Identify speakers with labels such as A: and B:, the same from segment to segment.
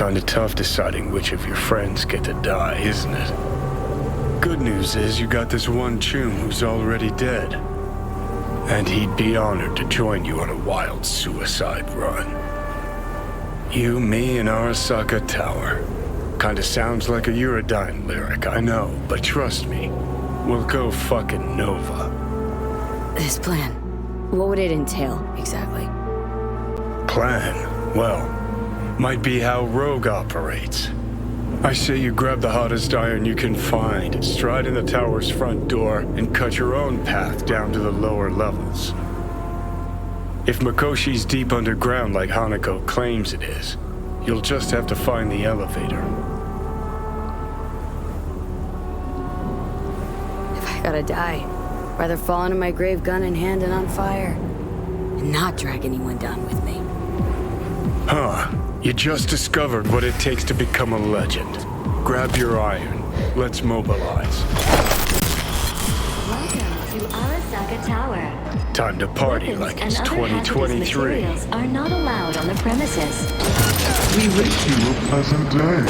A: Kinda tough deciding which of your friends get to die, isn't it? Good news is you got this one chum who's already dead. And he'd be honored to join you on a wild suicide run. You, me, and Arasaka Tower. Kinda sounds like a Eurodyne lyric, I know, but trust me, we'll go fucking Nova.
B: This plan, what would it entail, exactly?
A: Plan? Well, might be how Rogue operates. I say you grab the hottest iron you can find, stride in the tower's front door, and cut your own path down to the lower levels. If Mikoshi's deep underground like Hanako claims it is, you'll just have to find the elevator.
B: If I gotta die, rather fall into my grave gun in hand and on fire, and not drag anyone down with me.
A: Huh. You just discovered what it takes to become a legend. Grab your iron. Let's mobilize.
C: Welcome to Arasaka Tower.
A: Time to party like it's 2023.
C: Materials are not allowed on the premises.
D: We wish you a pleasant day.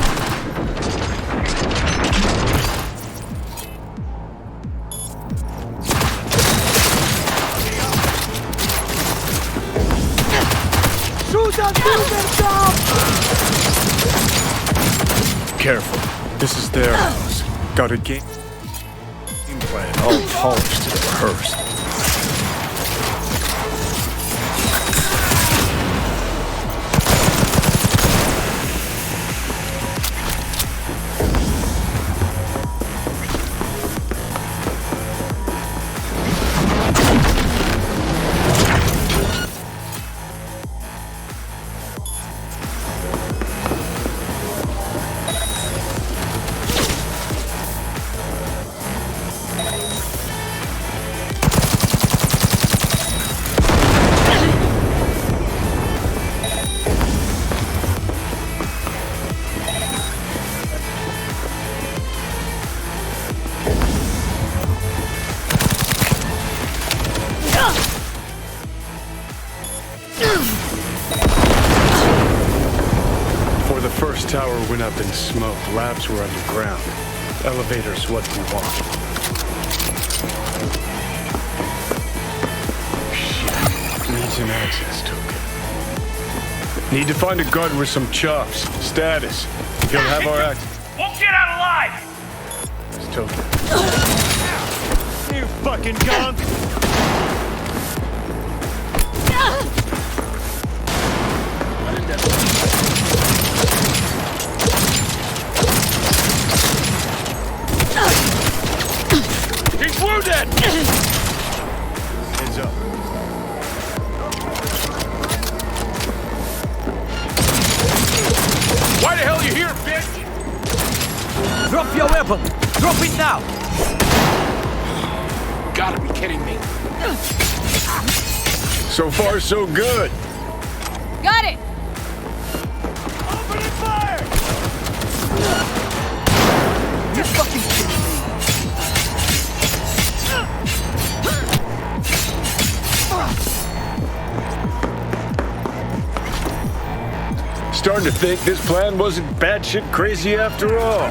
A: Careful. This is their house. Got a game plan all polished and rehearsed. Before the first tower went up in smoke, labs were underground. Elevators what we want. Shit. Needs an access token. Need to find a guard with some chops. Status. He'll have our access.
E: Won't get out alive!
A: This token.
E: You fucking gunk! He's wounded!
A: Heads up.
E: Why the hell are you here, bitch?
F: Drop your weapon! Drop it now!
E: Gotta be kidding me.
A: So far, so good.
B: Got it!
E: Opening fire!
F: You fucking kidding me?
A: Starting to think this plan wasn't batshit crazy after all.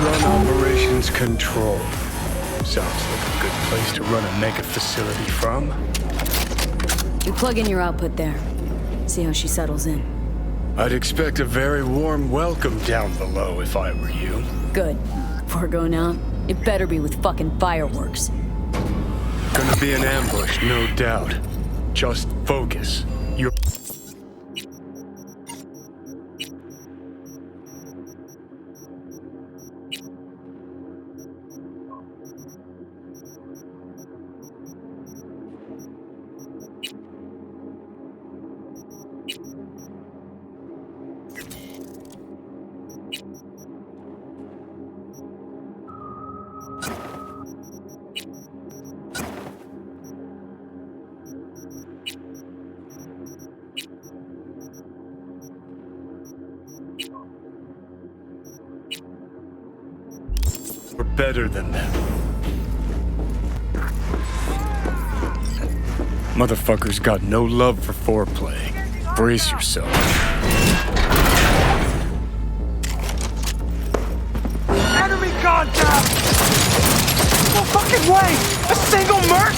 A: Run operations control. Sounds like a good place to run a mega facility from.
B: You plug in your output there. See how she settles in.
A: I'd expect a very warm welcome down below if I were you.
B: Good. Before going out, it better be with fucking fireworks.
A: Gonna be an ambush, no doubt. Just focus. You're... We're better than them. Motherfuckers got no love for foreplay. Brace yourself.
E: Enemy contact! No fucking way! A single merc?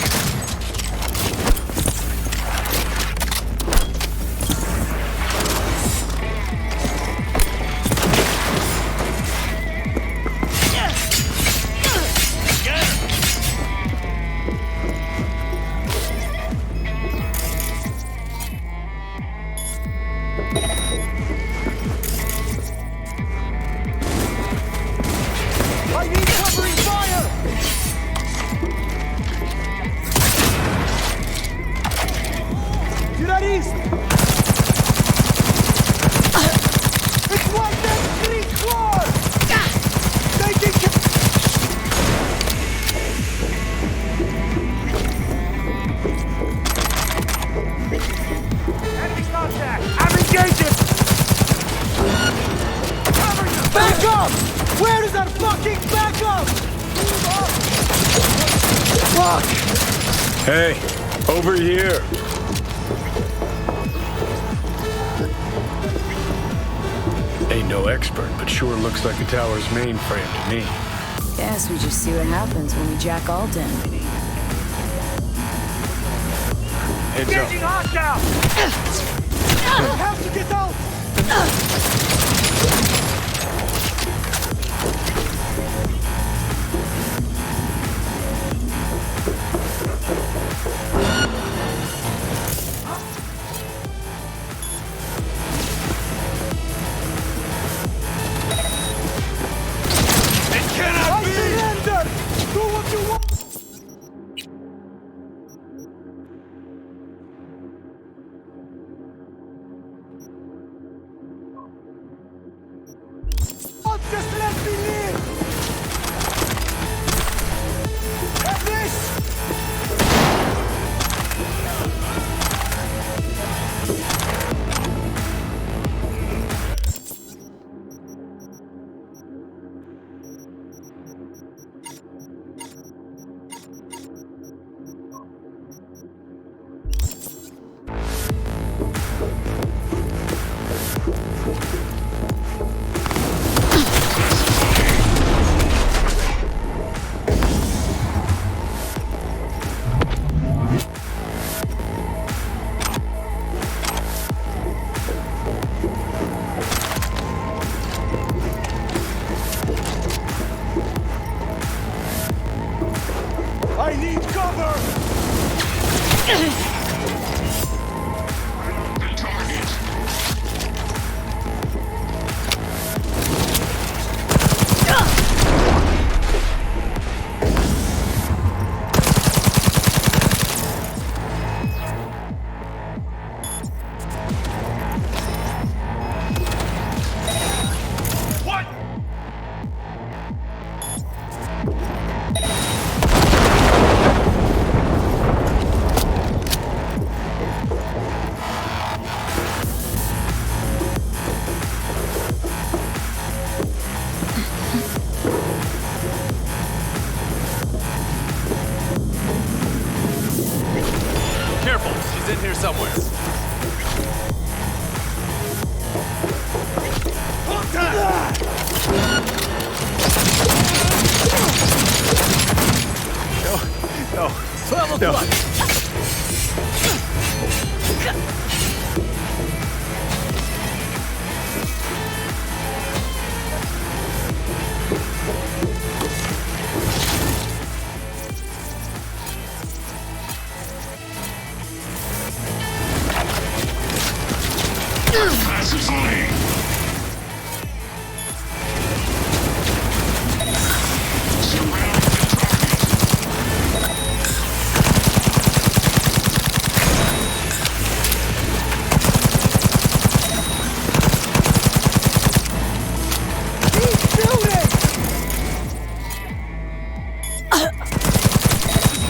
E: I need covering fire! Judys! It's one dead street floor! Taking enemy contact! I'm engaging! Back up! Where does that fucking back up? Fuck!
A: Hey, over here. Ain't no expert, but sure looks like the tower's mainframe to me.
B: Guess we just see what happens when we jack Alton.
A: Heads
E: Engaging
A: up.
E: hostile! I have to get out! It cannot be! Surrender! Do what you want! Oh, just let me live! Have this! I need cover! What?
F: Careful, she's in here somewhere.
E: No.
F: 12 o'clock.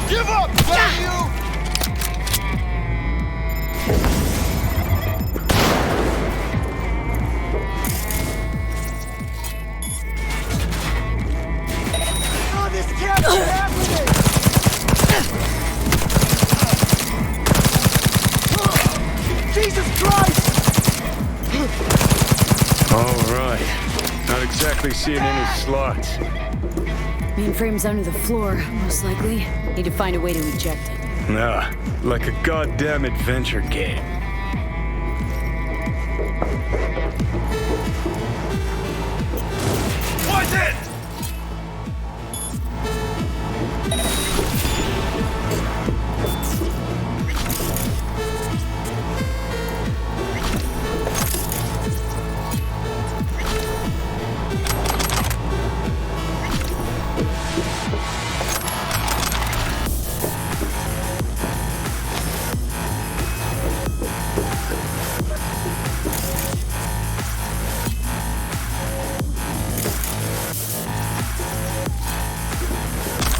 E: Give up, damn you! Jesus Christ!
A: All right. Not exactly seeing any slots.
B: Mainframe's under the floor, most likely. Need to find a way to eject it.
A: Nah, like a goddamn adventure game.
E: What's it?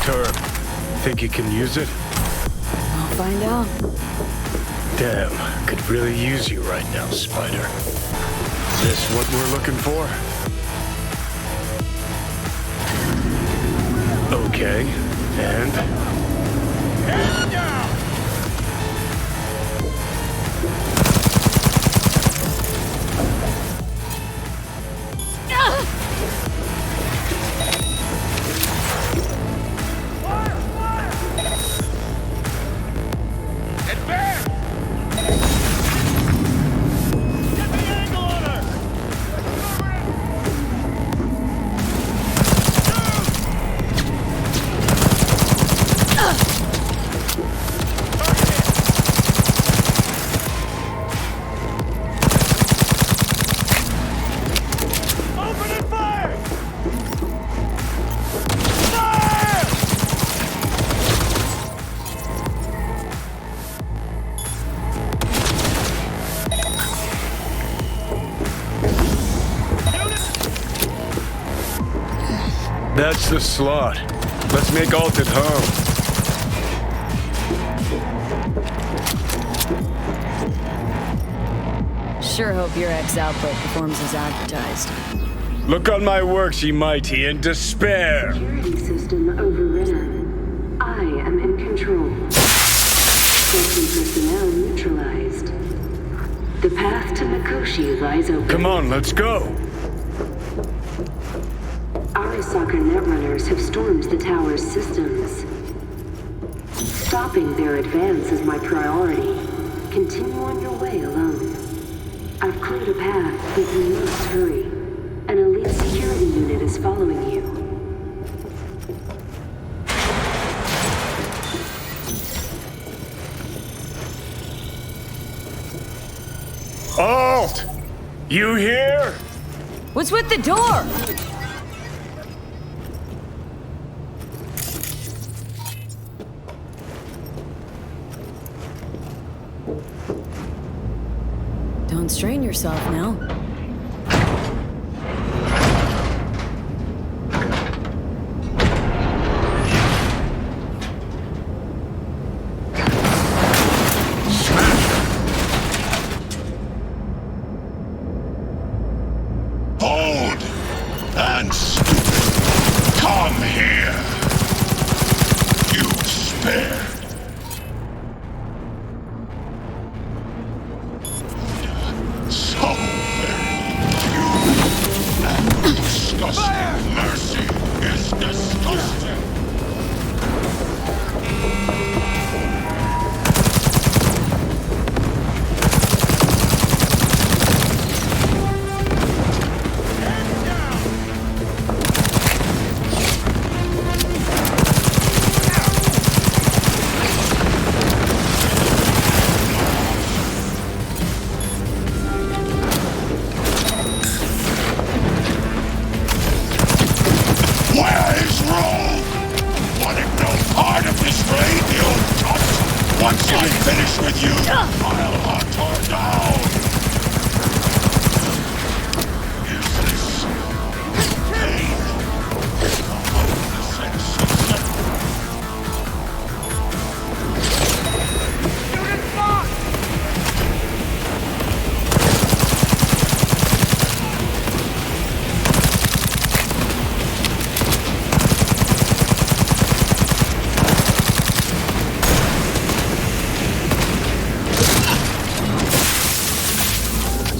A: Turb, think you can use it?
B: I'll find out.
A: Damn, could really use you right now, Spider. This what we're looking for? Okay, and?
E: Hands down! Advance! Get the angle on her! Open and fire! Fire!
A: That's the slot. Let's make Alt at home.
B: Sure hope your X output performs as advertised.
A: Look on my works, ye mighty, in despair.
G: Security system overridden. I am in control. Certain personnel neutralized. The path to Mikoshi lies open.
A: Come on, let's go.
G: Arasaka netrunners have stormed the tower's systems. Stopping their advance is my priority. Continue on your way alone. I've cleared a path, but you must hurry. An elite security unit is following you.
A: Alt! You here?
B: What's with the door? Don't strain yourself now.
D: Hold and come here. You spared. So very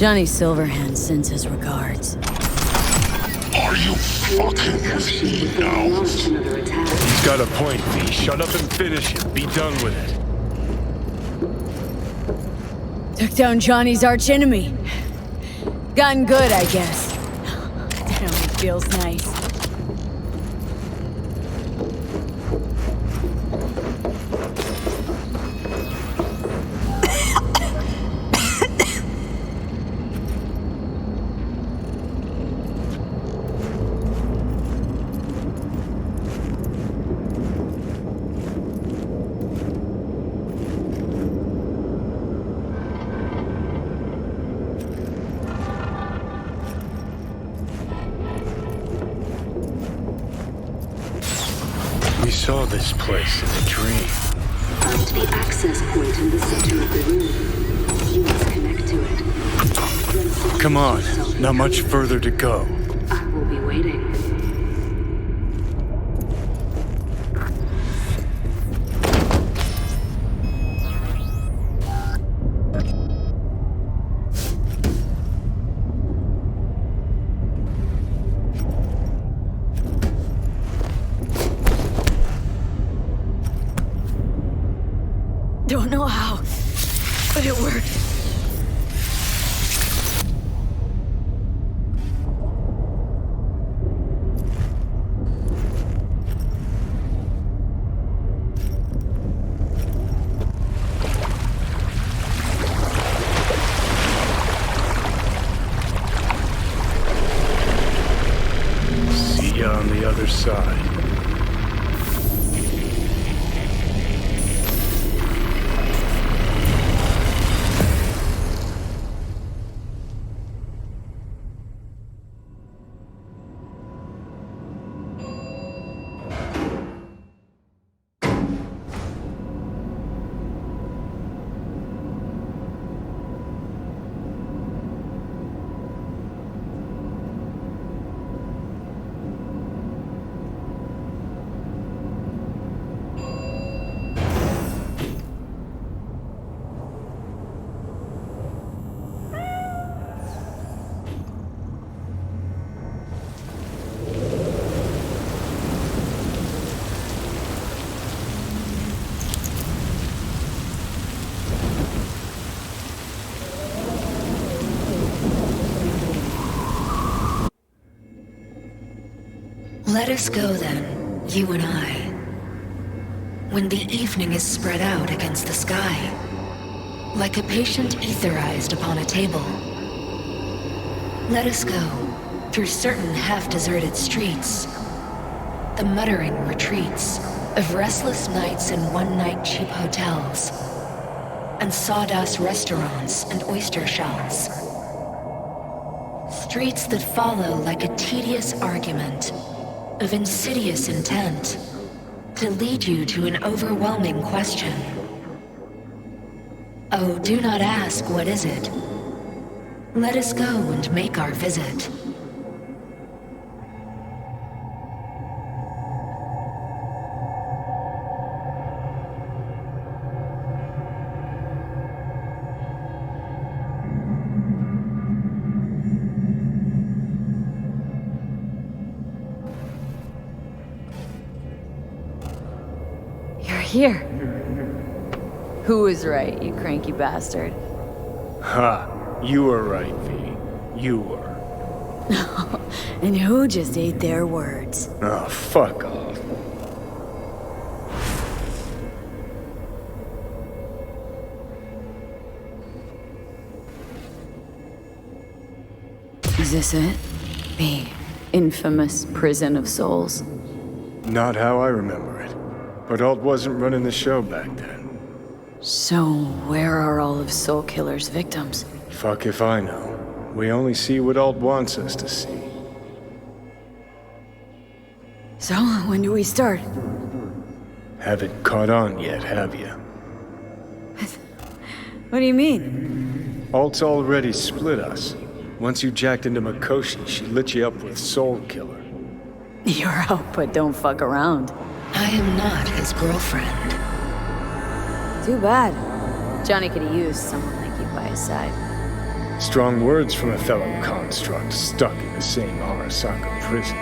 B: Johnny Silverhand sends his regards.
D: Are you fucking with me now?
G: Launched another attack.
A: He's got a point, V. Shut up and finish it. Be done with it.
B: Took down Johnny's archenemy. Gotten good, I guess. Damn, it feels nice.
A: We saw this place in a dream.
G: Find the access point in the center of the room. You must connect to it. Then
A: Come on,
G: yourself
A: not
G: in
A: much
G: code.
A: further to go.
G: I will be waiting.
B: Don't know how, but it worked.
A: See ya on the other side.
H: Let us go then, you and I. When the evening is spread out against the sky, like a patient etherized upon a table. Let us go through certain half-deserted streets, the muttering retreats of restless nights in one-night cheap hotels, and sawdust restaurants and oyster shells. Streets that follow like a tedious argument of insidious intent to lead you to an overwhelming question. Oh, do not ask, what is it? Let us go and make our visit.
B: Here. Who was right, you cranky bastard?
A: Ha! You were right, V. You were.
B: And who just ate their words?
A: Oh, fuck off.
B: Is this it? The infamous prison of souls?
A: Not how I remember it. But Alt wasn't running the show back then.
B: So, where are all of Soul Killer's victims?
A: Fuck if I know. We only see what Alt wants us to see.
B: So, when do we start?
A: Haven't caught on yet, have you?
B: What do you mean?
A: Alt's already split us. Once you jacked into Mikoshi, she lit you up with Soul Killer.
B: You're out, but don't fuck around.
H: I am not his girlfriend.
B: Too bad. Johnny could have used someone like you by his side.
A: Strong words from a fellow construct stuck in the same Arasaka prison.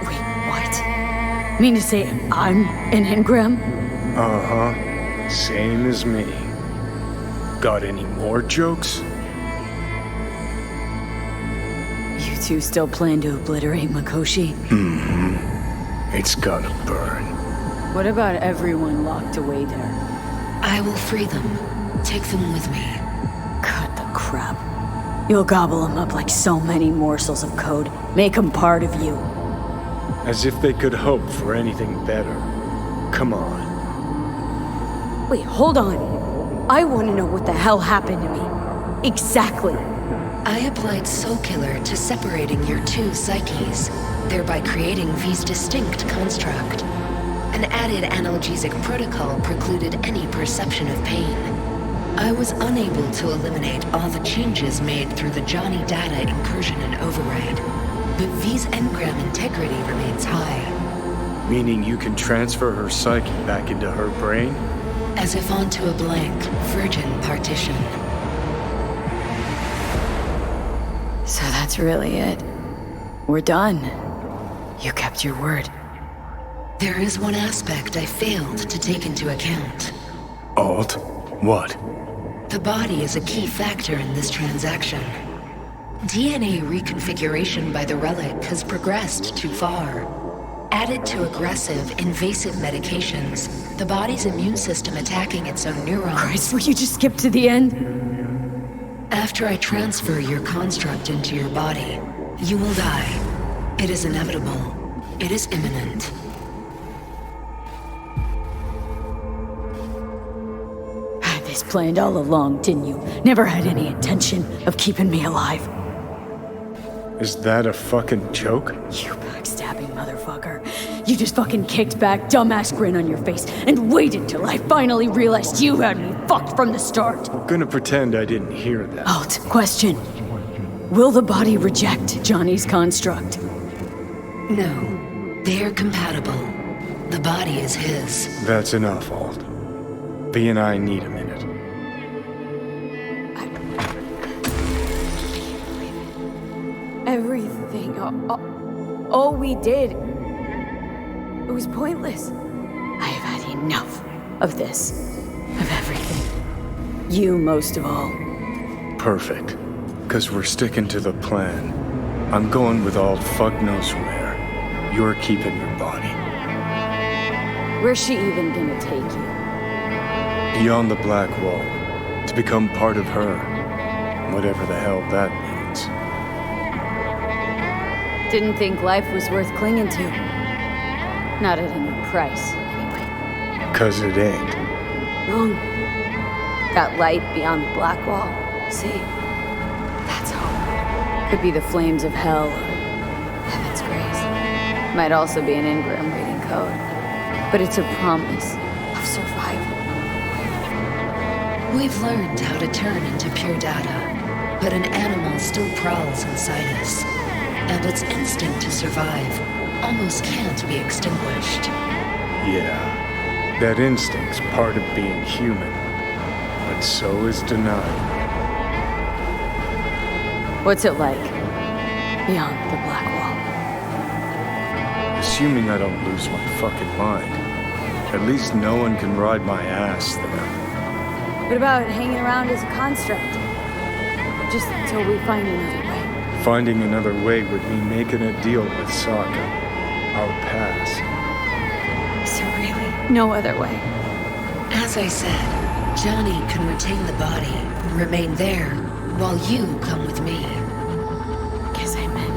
B: Wait, what? Mean to say I'm an engram?
A: Uh-huh. Same as me. Got any more jokes?
B: You two still plan to obliterate Mikoshi?
A: It's gotta burn.
B: What about everyone locked away there?
H: I will free them. Take them with me.
B: Cut the crap. You'll gobble them up like so many morsels of code. Make them part of you.
A: As if they could hope for anything better. Come on.
B: Wait, hold on. I want to know what the hell happened to me. Exactly.
H: I applied Soul Killer to separating your two psyches, thereby creating V's distinct construct. An added analgesic protocol precluded any perception of pain. I was unable to eliminate all the changes made through the Johnny data incursion and override, but V's engram integrity remains high.
A: Meaning you can transfer her psyche back into her brain?
H: As if onto a blank, virgin partition.
B: So that's really it. We're done. You kept your word.
H: There is one aspect I failed to take into account.
A: Alt? What?
H: The body is a key factor in this transaction. DNA reconfiguration by the relic has progressed too far. Added to aggressive, invasive medications, the body's immune system attacking its own neurons.
B: Christ, will you just skip to the end?
H: After I transfer your construct into your body, you will die. It is inevitable. It is imminent.
B: Had this planned all along, didn't you? Never had any intention of keeping me alive.
A: Is that a fucking joke?
B: You backstabbing motherfucker. You just fucking kicked back, dumbass grin on your face, and waited till I finally realized you had me fucked from the start.
A: I'm gonna pretend I didn't hear that.
B: Alt, question. Will the body reject Johnny's construct?
H: No, they are compatible. The body is his.
A: That's enough, Alt. V and I need a minute.
B: Everything, all we did, it was pointless. I have had enough of this, of everything. You most of all.
A: Perfect. Because we're sticking to the plan. I'm going with Alt fuck knows where. You're keeping your body.
B: Where's she even gonna take you?
A: Beyond the Black Wall. To become part of her. Whatever the hell that means.
B: Didn't think life was worth clinging to. Not at any price, anyway.
A: 'Cause it ain't.
B: Wrong. That light beyond the black wall. See? That's hope. Could be the flames of hell or heaven's grace. Might also be an engram reading code. But it's a promise of survival.
H: We've learned how to turn into pure data, but an animal still prowls inside us. And its instinct to survive almost can't be extinguished.
A: Yeah. That instinct's part of being human. But so is denial.
B: What's it like beyond the black wall?
A: Assuming I don't lose my fucking mind. At least no one can ride my ass there.
B: What about hanging around as a construct? Just until we find another way.
A: Finding another way would mean making a deal with Sokka. Our pass.
B: Is there really no other way?
H: As I said, Johnny can retain the body, remain there, while you come with me.
B: Guess I meant,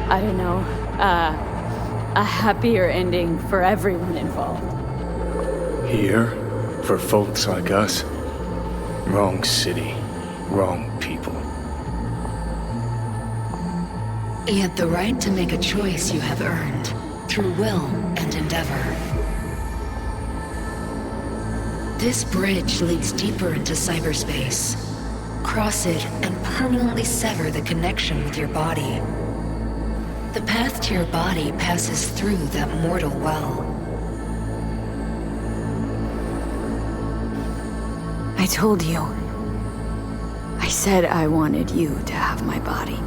B: I don't know, a happier ending for everyone involved.
A: Here? For folks like us? Wrong city. Wrong people.
H: Yet the right to make a choice you have earned, through will and endeavor. This bridge leads deeper into cyberspace. Cross it and permanently sever the connection with your body. The path to your body passes through that mortal well.
B: I told you. I I said I wanted you to have my body.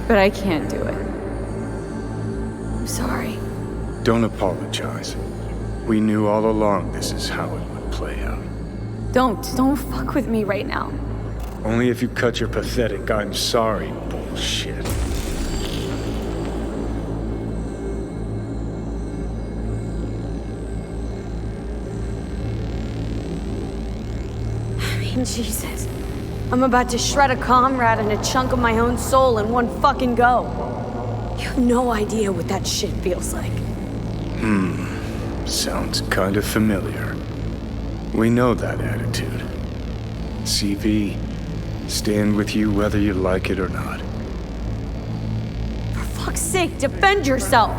B: But I can't do it. I'm sorry.
A: Don't apologize. We knew all along this is how it would play out.
B: Don't fuck with me right now.
A: Only if you cut your pathetic "I'm sorry" bullshit.
B: I mean, Jesus. I'm about to shred a comrade and a chunk of my own soul in one fucking go. You have no idea what that shit feels like.
A: Sounds kind of familiar. We know that attitude. CV, stand with you whether you like it or not.
B: For fuck's sake, defend yourself!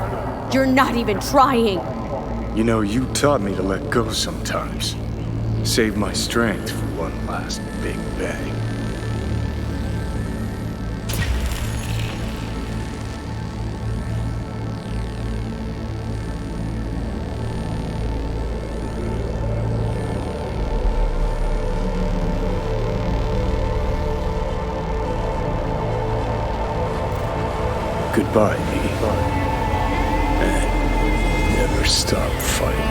B: You're not even trying!
A: You know, you taught me to let go sometimes. Save my strength for one last big bang. Goodbye, me. And never stop fighting.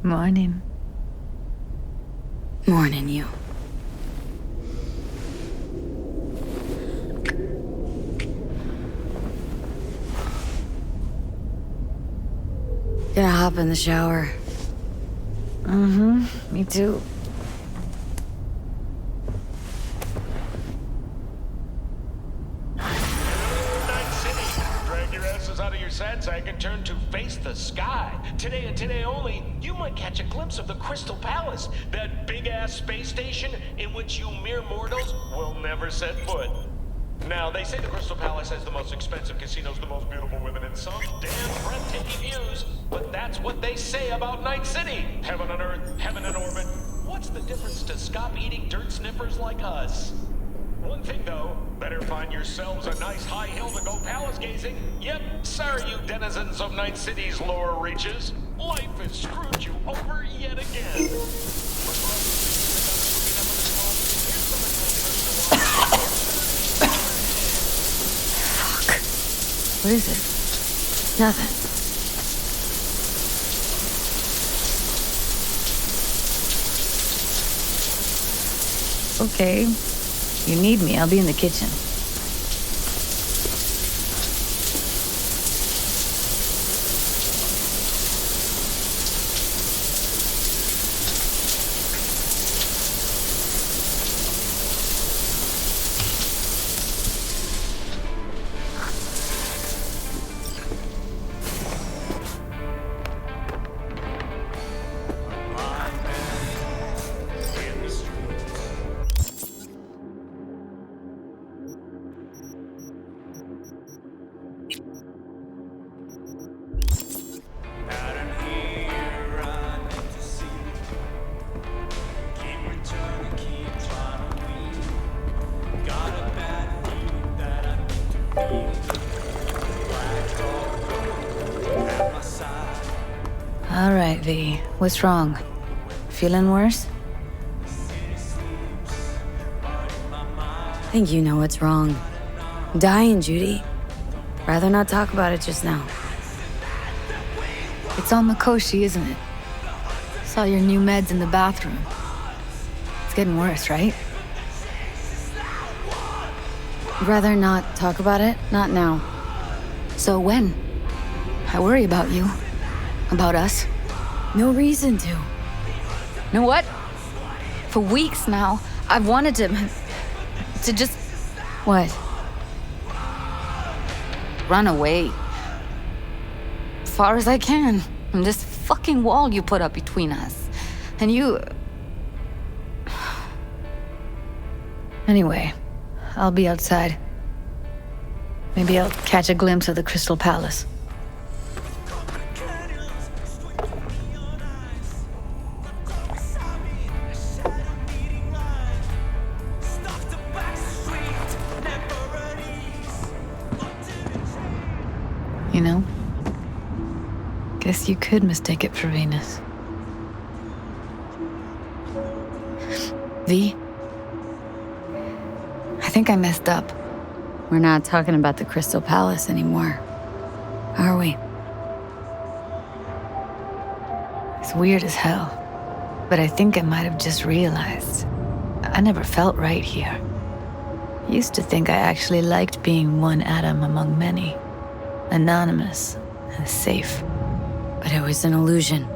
H: Morning.
B: Morning, you. Gonna hop in the shower.
H: Me too.
I: Drag your asses out of your sad sack and turn to face the sky. Today and today only, you might catch a glimpse of the Crystal Palace, that big-ass space station in which you mere mortals will never set foot. Now, they say the Crystal Palace has the most expensive casinos, the most beautiful women, and some damn breathtaking views, but that's what they say about Night City. Heaven on earth, heaven in orbit. What's the difference to scop-eating dirt sniffers like us? One thing, though, better find yourselves a nice high hill to go palace gazing. Yep, sorry you denizens of Night City's lower reaches. Life has screwed you over yet again.
B: What is it? Nothing.
H: Okay. You need me, I'll be in the kitchen. All right, V. What's wrong? Feeling worse?
B: I think you know what's wrong. I'm dying, Judy. Rather not talk about it just now.
H: It's all Mikoshi, isn't it? Saw your new meds in the bathroom. It's getting worse, right?
B: Rather not talk about it? Not now.
H: So when? I worry about you. About us.
B: No reason to. Know what? For weeks now, I've wanted to just... What? Run away. As far as I can. From this fucking wall you put up between us. And you... Anyway, I'll be outside. Maybe I'll catch a glimpse of the Crystal Palace. You know, guess you could mistake it for Venus. V? I think I messed up. We're not talking about the Crystal Palace anymore, are we? It's weird as hell, but I think I might have just realized I never felt right here. Used to think I actually liked being one atom among many. Anonymous and safe. But it was an illusion.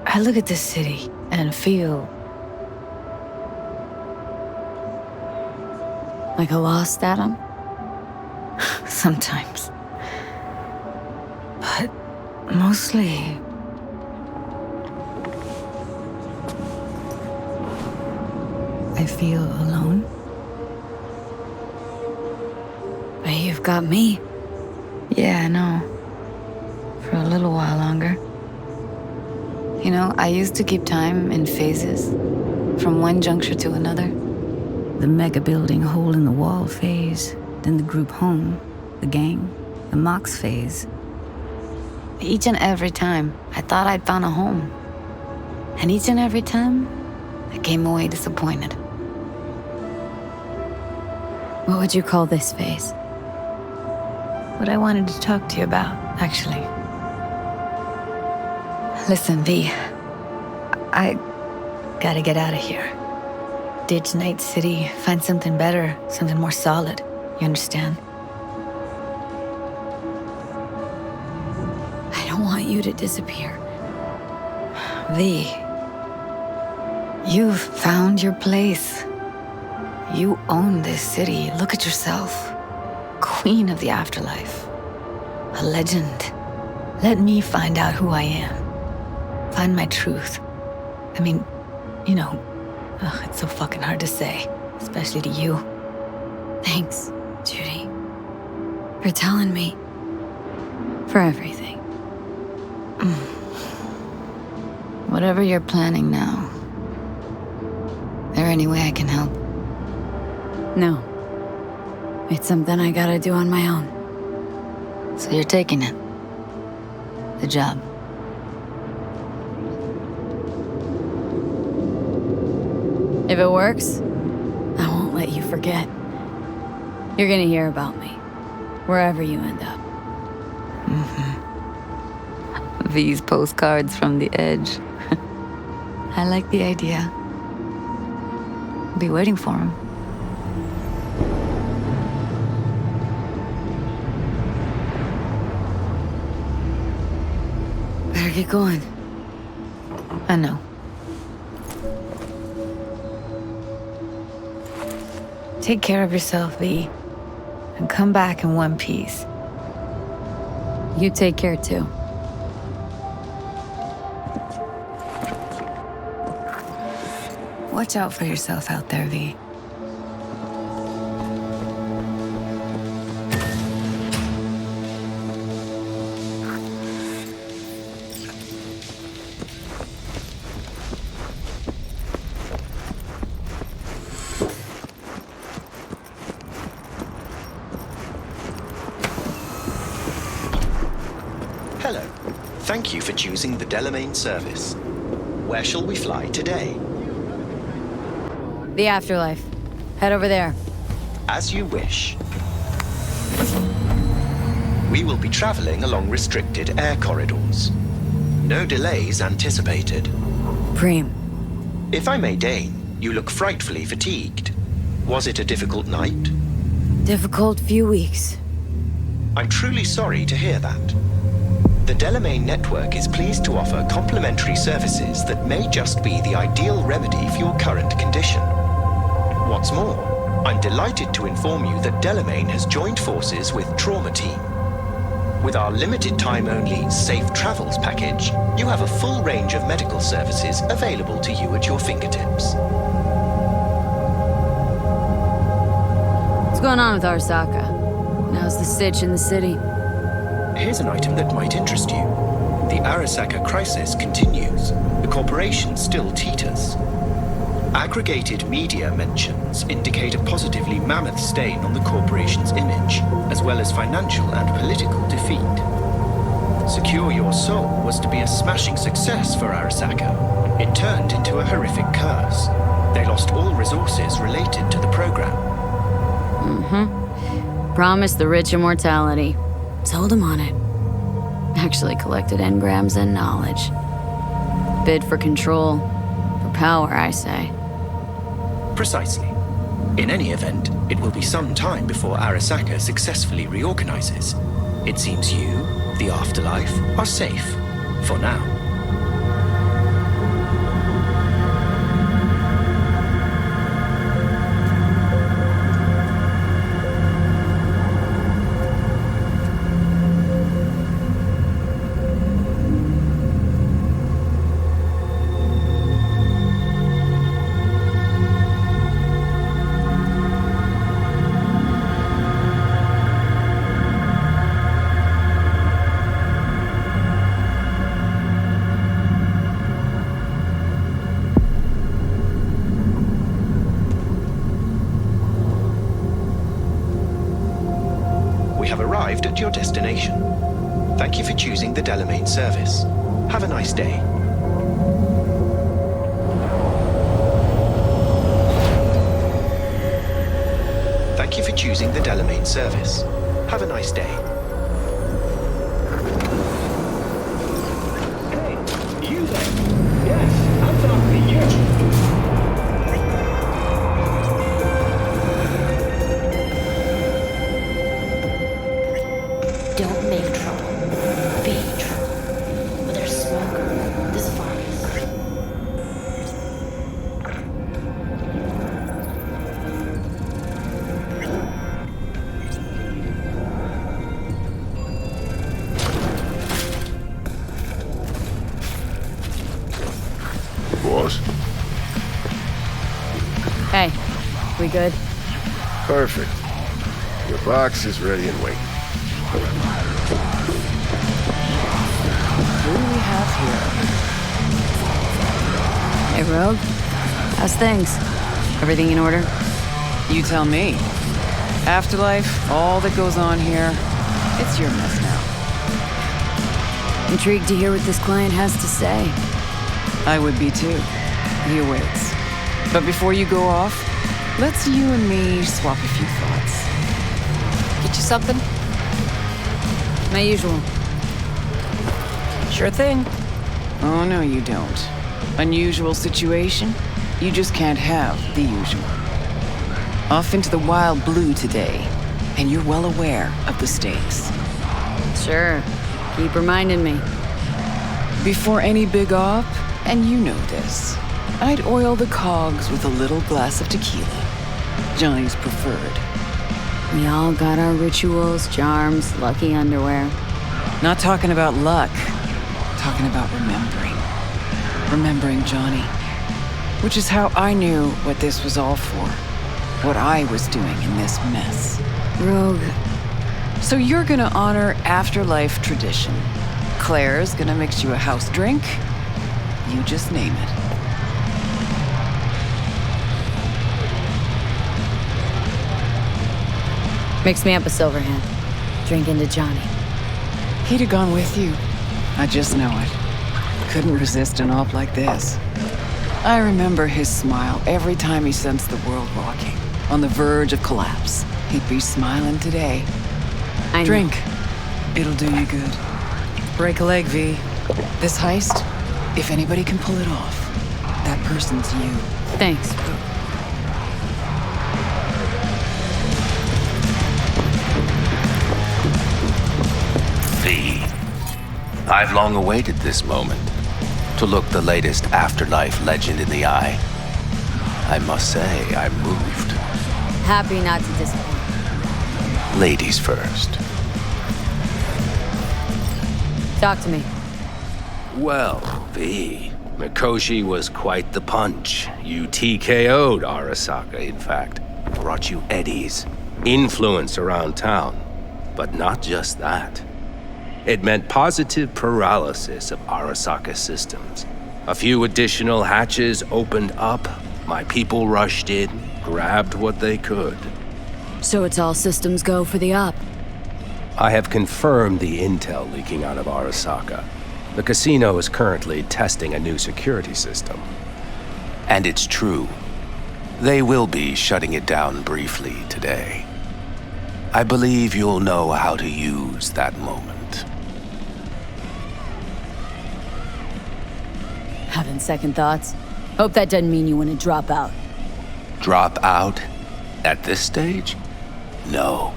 B: I look at this city and feel like a lost atom. Sometimes. But mostly I feel alone. But you've got me. Yeah, I know. For a little while longer. You know, I used to keep time in phases, from one juncture to another. The mega building hole in the wall phase, then the group home, the gang, the Mox phase. Each and every time, I thought I'd found a home. And each and every time, I came away disappointed. What would you call this phase? What I wanted to talk to you about, actually. Listen, V. I gotta get out of here. Ditch Night City, find something better, something more solid. You understand? I don't want you to disappear. V. You've found your place. You own this city. Look at yourself. Queen of the afterlife. A legend. Let me find out who I am. Find my truth. I mean, you know, it's so fucking hard to say, especially to you. Thanks, Judy. For telling me. For everything. Whatever you're planning now. There any way I can help? No. It's something I gotta do on my own. So you're taking it? The job? If it works, I won't let you forget. You're gonna hear about me, wherever you end up. V's postcards from the edge. I like the idea. I'll be waiting for him. Better get going. I know. Take care of yourself, V. And come back in one piece. You take care, too. Watch out for yourself out there, V.
J: Hello. Thank you for choosing the Delamain service. Where shall we fly today?
B: The afterlife. Head over there.
J: As you wish. We will be traveling along restricted air corridors. No delays anticipated.
B: Preem.
J: If I may deign, you look frightfully fatigued. Was it a difficult night?
B: Difficult few weeks.
J: I'm truly sorry to hear that. The Delamain network is pleased to offer complimentary services that may just be the ideal remedy for your current condition. What's more, I'm delighted to inform you that Delamain has joined forces with Trauma Team. With our limited time only Safe Travels package, you have a full range of medical services available to you at your fingertips.
B: What's going on with Arasaka? How's the stitch in the city?
J: Here's an item that might interest you. The Arasaka crisis continues. The corporation still teeters. Aggregated media mentions indicate a positively mammoth stain on the corporation's image, as well as financial and political defeat. Secure Your Soul was to be a smashing success for Arasaka. It turned into a horrific curse. They lost all resources related to the program.
B: Promised the rich immortality. Sold him on it. Actually collected engrams and knowledge. Bid for control. For power, I say.
J: Precisely. In any event, it will be some time before Arasaka successfully reorganizes. It seems you, the afterlife, are safe. For now. At your destination. Thank you for choosing the Delamain service. Have a nice day. Thank you for choosing the Delamain service. Have a nice day.
I: Hey, you there? Yes, I'm talking to you.
C: Don't make trouble. Be trouble. But there's smoke. This furnace.
D: Boss?
B: Hey, we good?
D: Perfect. Your box is ready and waiting.
K: Who do we have here?
B: Hey, Rogue. How's things? Everything in order?
K: You tell me. Afterlife, all that goes on here, it's your mess now.
B: Intrigued to hear what this client has to say.
K: I would be too. He awaits. But before you go off, let's you and me swap a few thoughts. Get you something?
B: My usual.
K: Sure thing. Oh, no, you don't. Unusual situation? You just can't have the usual. Off into the wild blue today, and you're well aware of the stakes.
B: Sure. Keep reminding me.
K: Before any big op, and you know this, I'd oil the cogs with a little glass of tequila. Johnny's preferred.
B: We all got our rituals, charms, lucky underwear.
K: Not talking about luck. Talking about remembering. Remembering Johnny. Which is how I knew what this was all for. What I was doing in this mess.
B: Rogue.
K: So you're gonna honor afterlife tradition. Claire's gonna mix you a house drink. You just name it.
B: Mix me up a silver hand. Drink into Johnny.
K: He'd have gone with you. I just know it. Couldn't resist an op like this. I remember his smile every time he sensed the world rocking, on the verge of collapse. He'd be smiling today.
B: I know.
K: Drink. It'll do you good. Break a leg, V. This heist, if anybody can pull it off, that person's you.
B: Thanks, Rogue.
L: I've long awaited this moment, to look the latest afterlife legend in the eye. I must say, I'm moved.
B: Happy not to disappoint.
L: Ladies first.
B: Talk to me.
L: Well, V, Mikoshi was quite the punch. You TKO'd Arasaka, in fact. Brought you eddies, influence around town. But not just that. It meant positive paralysis of Arasaka's systems. A few additional hatches opened up. My people rushed in, grabbed what they could.
B: So it's all systems go for the op.
L: I have confirmed the intel leaking out of Arasaka. The casino is currently testing a new security system. And it's true. They will be shutting it down briefly today. I believe you'll know how to use that moment.
B: Having second thoughts? Hope that doesn't mean you want to drop out.
L: Drop out? At this stage? No.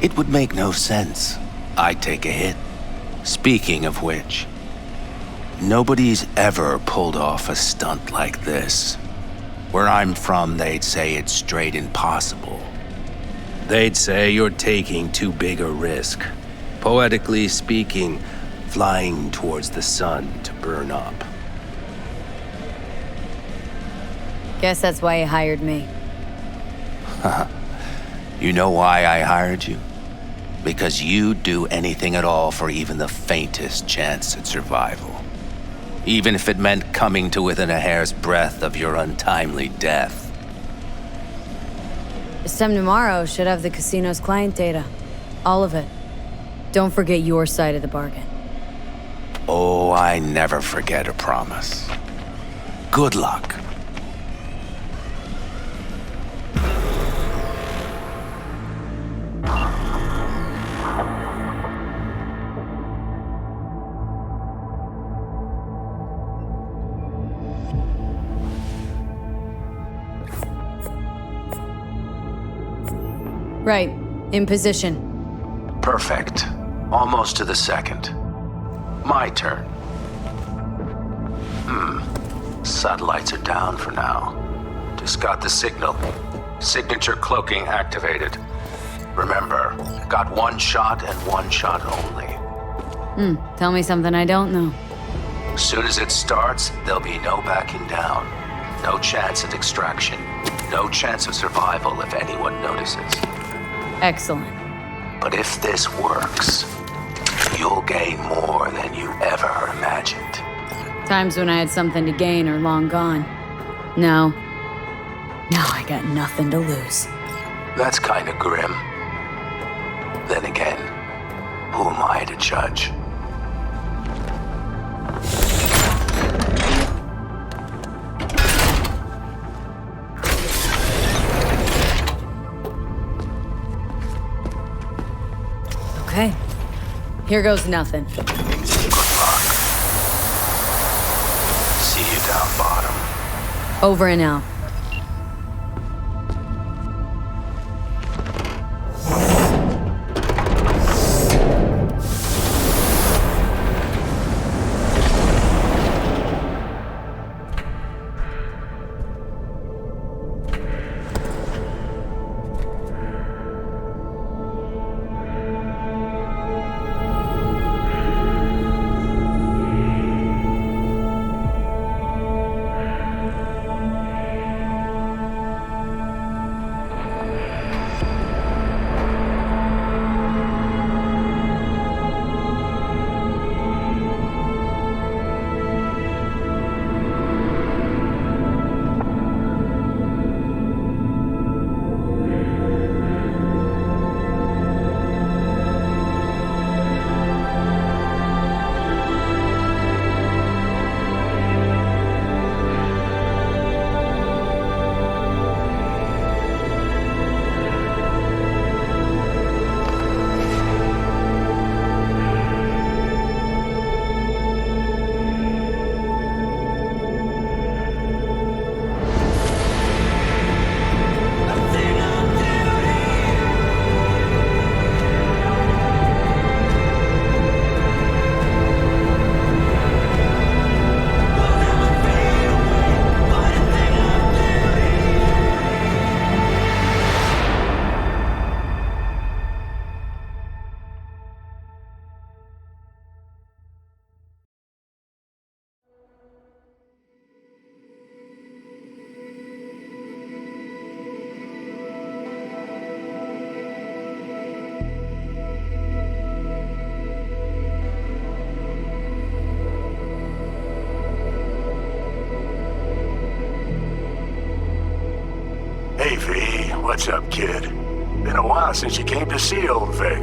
L: It would make no sense. I'd take a hit. Speaking of which, nobody's ever pulled off a stunt like this. Where I'm from, they'd say it's straight impossible. They'd say you're taking too big a risk. Poetically speaking, flying towards the sun to burn up.
B: Guess that's why you hired me.
L: You know why I hired you? Because you'd do anything at all for even the faintest chance at survival. Even if it meant coming to within a hair's breadth of your untimely death.
B: This time tomorrow should have the casino's client data. All of it. Don't forget your side of the bargain.
L: Oh, I never forget a promise. Good luck.
B: Right. In position.
L: Perfect. Almost to the second. My turn. Satellites are down for now. Just got the signal. Signature cloaking activated. Remember, got one shot and one shot only.
B: Tell me something I don't know.
L: As soon as it starts, there'll be no backing down. No chance at extraction. No chance of survival if anyone notices.
B: Excellent.
L: But if this works, you'll gain more than you ever imagined.
B: Times when I had something to gain are long gone. No. Now I got nothing to lose.
L: That's kind of grim. Then again, who am I to judge?
B: Okay. Here goes nothing.
L: Good luck. See you down bottom.
B: Over and out.
M: Hey, V. What's up, kid? Been a while since you came to see old Vic.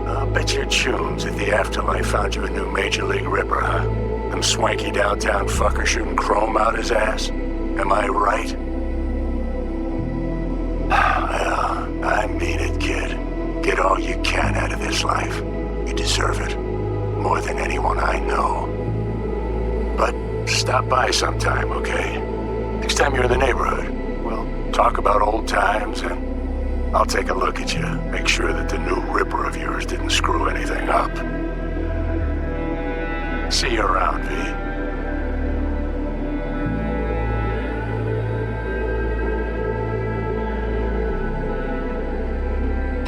M: I'll bet your tunes if the afterlife found you a new Major League Ripper, huh? Them swanky downtown fucker shooting chrome out his ass. Am I right? Well, I mean it, kid. Get all you can out of this life. You deserve it. More than anyone I know. But stop by sometime, okay? Next time you're in the neighborhood, we'll talk about old times and I'll take a look at you. Make sure that the new Ripper of yours didn't screw anything up. See you around, V.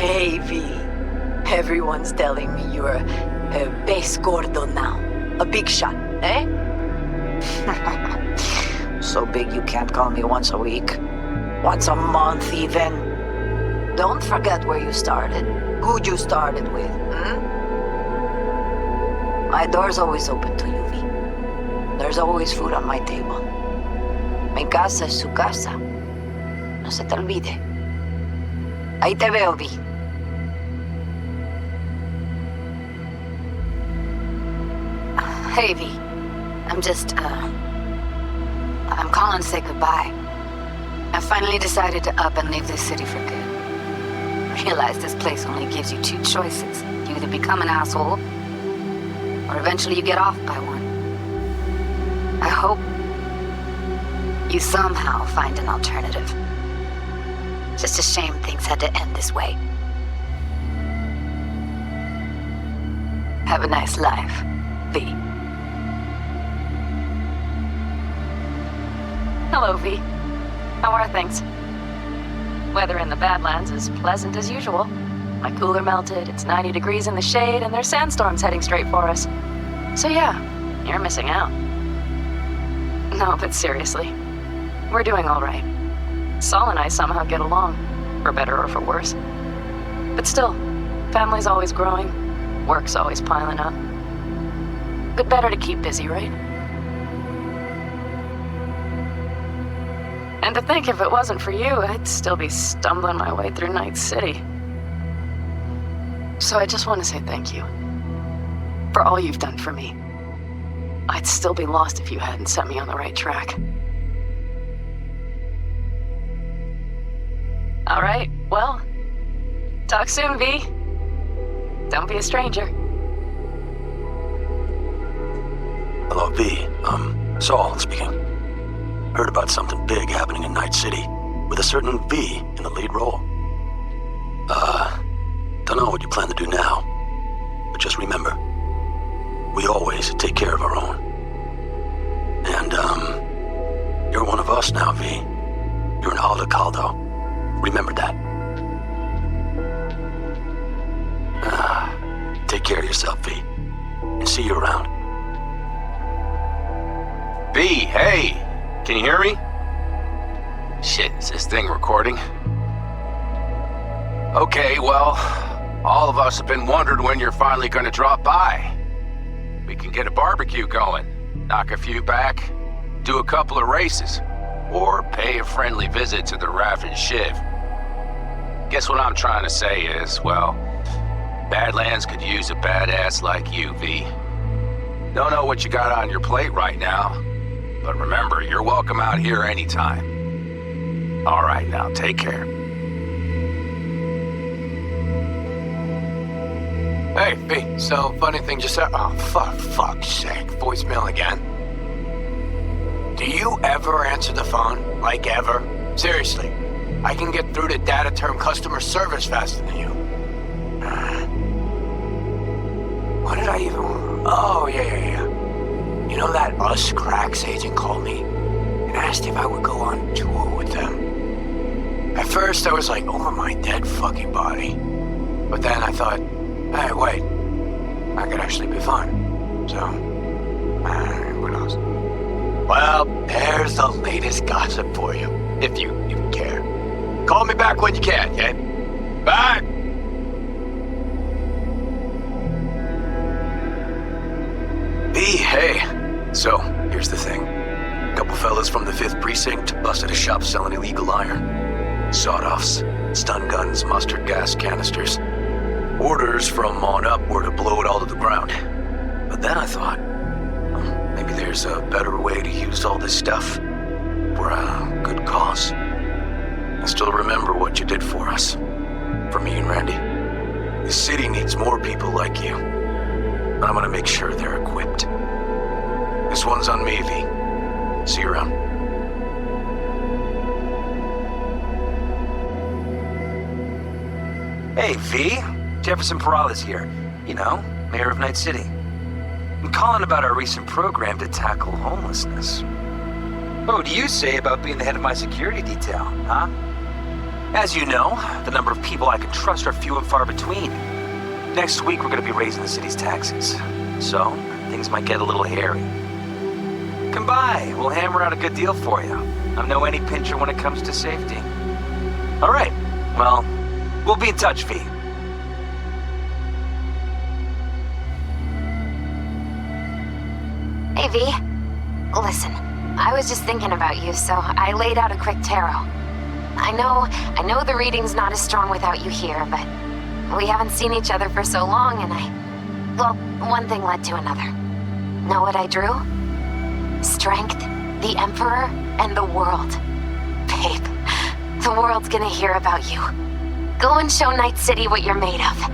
N: Hey, V. Everyone's telling me you're a base gordo now. A big shot, eh? So big you can't call me once a week. Once a month, even. Don't forget where you started. Who you started with, My door's always open to you, V. There's always food on my table. Mi casa es su casa. No se te olvide. Ahí te veo, V.
B: Hey, V. I'm calling to say goodbye. I finally decided to up and leave this city for good. Realize this place only gives you two choices. You either become an asshole, or eventually you get off by one. I hope you somehow find an alternative. Just a shame things had to end this way. Have a nice life, V. Hello, V. How are things? Weather in the Badlands is pleasant as usual. My cooler melted, it's 90 degrees in the shade, and there's sandstorms heading straight for us. So yeah, you're missing out. No, but seriously, we're doing all right. Saul and I somehow get along, for better or for worse. But still, family's always growing, work's always piling up. But better to keep busy, right? And to think if it wasn't for you, I'd still be stumbling my way through Night City. So I just want to say thank you. For all you've done for me. I'd still be lost if you hadn't set me on the right track. All right, well, talk soon, V. Don't be a stranger.
O: Hello, V. Saul speaking. Heard about something big happening in Night City, with a certain V in the lead role. Don't know what you plan to do now, but just remember, we always take care of our own. And, you're one of us now, V. You're an Aldo Caldo. Remember that. Take care of yourself, V, and see you around.
L: V, hey! Can you hear me? Shit, is this thing recording? Okay, well, all of us have been wondering when you're finally gonna drop by. We can get a barbecue going, knock a few back, do a couple of races, or pay a friendly visit to the Raff and Shiv. Guess what I'm trying to say is, well, Badlands could use a badass like you, V. Don't know what you got on your plate right now, but remember, you're welcome out here anytime. All right, now, take care.
P: Hey, V, so funny thing just said. Oh, fuck's sake, voicemail again. Do you ever answer the phone? Like, ever? Seriously, I can get through to data term customer service faster than you. What did I even... Oh, yeah. You know that Us Cracks agent called me and asked if I would go on tour with them? At first, I was like, over my dead fucking body. But then I thought, hey, wait, I could actually be fun. So, who knows? Well, there's the latest gossip for you, if you even care. Call me back when you can, okay? Bye! V, hey. So, here's the thing. A couple
O: fellas from the 5th Precinct busted a shop selling illegal iron. Sawed-offs, stun guns, mustard gas canisters. Orders from on up were to blow it all to the ground. But then I thought, maybe there's a better way to use all this stuff for a good cause. I still remember what you did for us. For me and Randy. The city needs more people like you. And I'm gonna make sure they're equipped. This one's on me, V. See you around.
P: Hey, V. Jefferson Peralta's here. You know, mayor of Night City. I'm calling about our recent program to tackle homelessness. What do you say about being the head of my security detail, huh? As you know, the number of people I can trust are few and far between. Next week, we're going to be raising the city's taxes. So, things might get a little hairy. Come by. We'll hammer out a good deal for you. I'm no any pincher when it comes to safety. All right. Well, we'll be in touch, V.
Q: Hey, V. Listen, I was just thinking about you, so I laid out a quick tarot. I know the reading's not as strong without you here, but we haven't seen each other for so long, and well, one thing led to another. Know what I drew? Strength, the Emperor, and the world. Babe, the world's gonna hear about you. Go and show Night City what you're made of.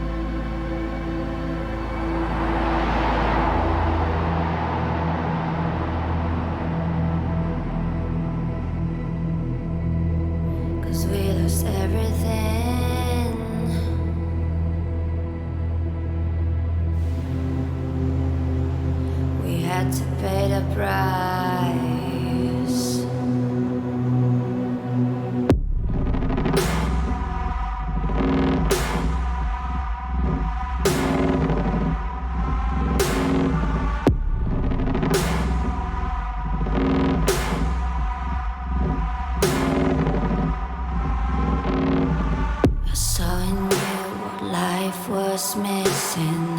C: We lost everything. We had to pay the price. Was missing.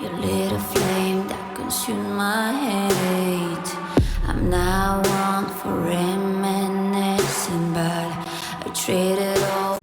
C: You lit a flame that consumed my hate. I'm now one for reminiscing, but I traded all.